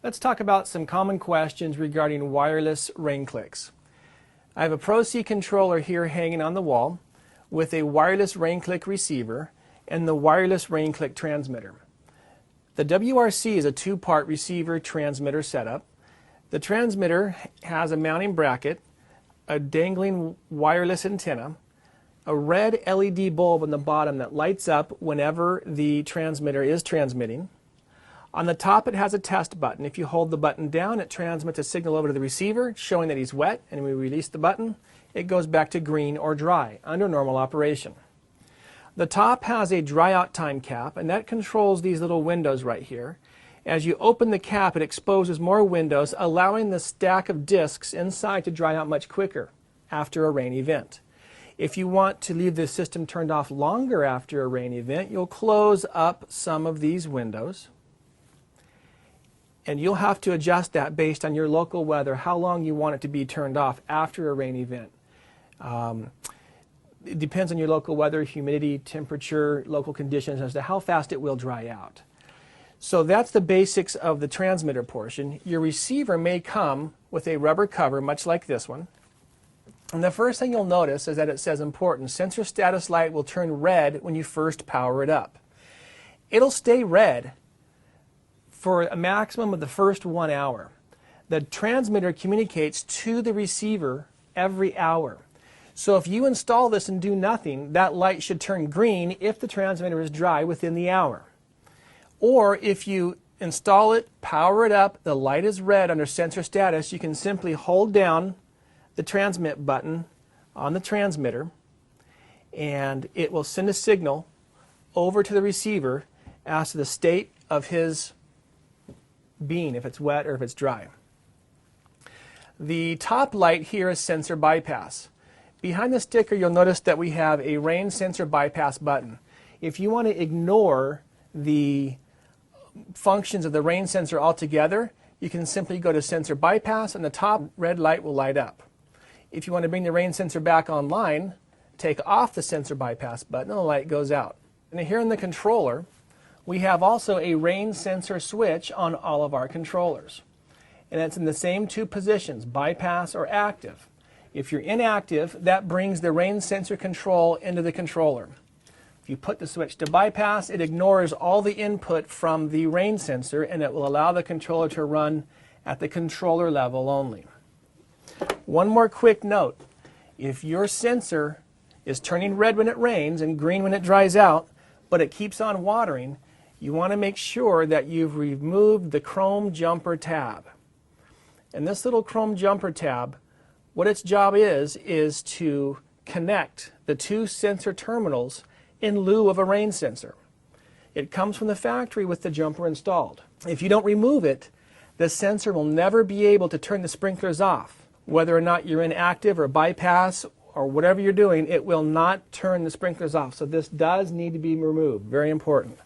Let's talk about some common questions regarding wireless rain clicks. I have a Pro C controller here hanging on the wall with a wireless rain click receiver and the wireless rain click transmitter. The WRC is a two-part receiver transmitter setup. The transmitter has a mounting bracket, a dangling wireless antenna, a red LED bulb on the bottom that lights up whenever the transmitter is transmitting. On the top it has a test button. If you hold the button down, it transmits a signal over to the receiver showing that he's wet, and when we release the button, it goes back to green or dry under normal operation. The top has a dry out time cap, and that controls these little windows right here. As you open the cap, it exposes more windows, allowing the stack of discs inside to dry out much quicker after a rain event. If you want to leave the system turned off longer after a rain event, you'll close up some of these windows. And you'll have to adjust that based on your local weather, how long you want it to be turned off after a rain event. It depends on your local weather, humidity, temperature, local conditions as to how fast it will dry out. So that's the basics of the transmitter portion. Your receiver may come with a rubber cover, much like this one. And the first thing you'll notice is that it says important. Sensor status light will turn red when you first power it up. It'll stay red for a maximum of the first 1 hour. The transmitter communicates to the receiver every hour. So if you install this and do nothing, that light should turn green if the transmitter is dry within the hour. Or if you install it, power it up, the light is red under sensor status, you can simply hold down the transmit button on the transmitter and it will send a signal over to the receiver as to the state of his being, if it's wet or if it's dry. The top light here is sensor bypass. Behind the sticker you'll notice that we have a rain sensor bypass button. If you want to ignore the functions of the rain sensor altogether, you can simply go to sensor bypass and the top red light will light up. If you want to bring the rain sensor back online, take off the sensor bypass button and the light goes out. And here in the controller, we have also a rain sensor switch on all of our controllers. And it's in the same two positions, bypass or active. If you're inactive, that brings the rain sensor control into the controller. If you put the switch to bypass, it ignores all the input from the rain sensor and it will allow the controller to run at the controller level only. One more quick note. If your sensor is turning red when it rains and green when it dries out, but it keeps on watering, you want to make sure that you've removed the chrome jumper tab. And this little chrome jumper tab, what its job is to connect the two sensor terminals in lieu of a rain sensor. It comes from the factory with the jumper installed. If you don't remove it, the sensor will never be able to turn the sprinklers off. Whether or not you're in active or bypass or whatever you're doing, it will not turn the sprinklers off. So this does need to be removed. Very important.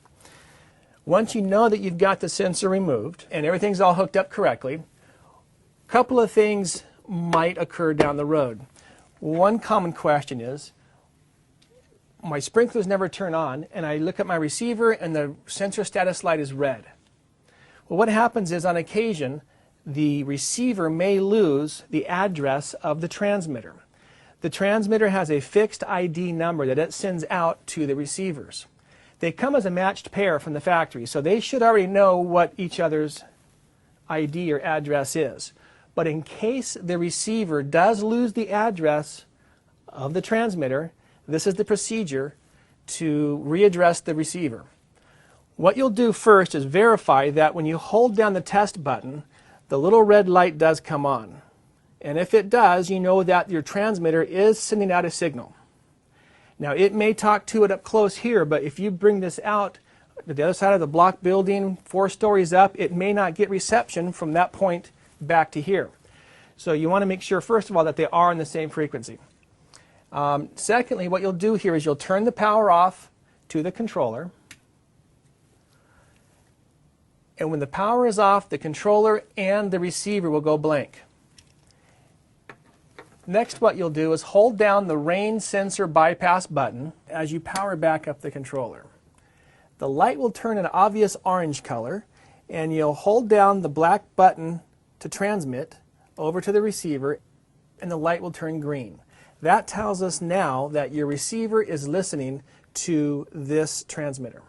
Once you know that you've got the sensor removed and everything's all hooked up correctly, a couple of things might occur down the road. One common question is, my sprinklers never turn on and I look at my receiver and the sensor status light is red. Well, what happens is on occasion the receiver may lose the address of the transmitter. The transmitter has a fixed ID number that it sends out to the receivers. They come as a matched pair from the factory, so they should already know what each other's ID or address is. But in case the receiver does lose the address of the transmitter, this is the procedure to readdress the receiver. What you'll do first is verify that when you hold down the test button, the little red light does come on. And if it does, you know that your transmitter is sending out a signal. Now it may talk to it up close here, but if you bring this out to the other side of the block building, 4 stories up, it may not get reception from that point back to here. So you want to make sure, first of all, that they are on the same frequency. Secondly, what you'll do here is you'll turn the power off to the controller. And when the power is off, the controller and the receiver will go blank. Next, what you'll do is hold down the rain sensor bypass button as you power back up the controller. The light will turn an obvious orange color and you'll hold down the black button to transmit over to the receiver, and the light will turn green. That tells us now that your receiver is listening to this transmitter.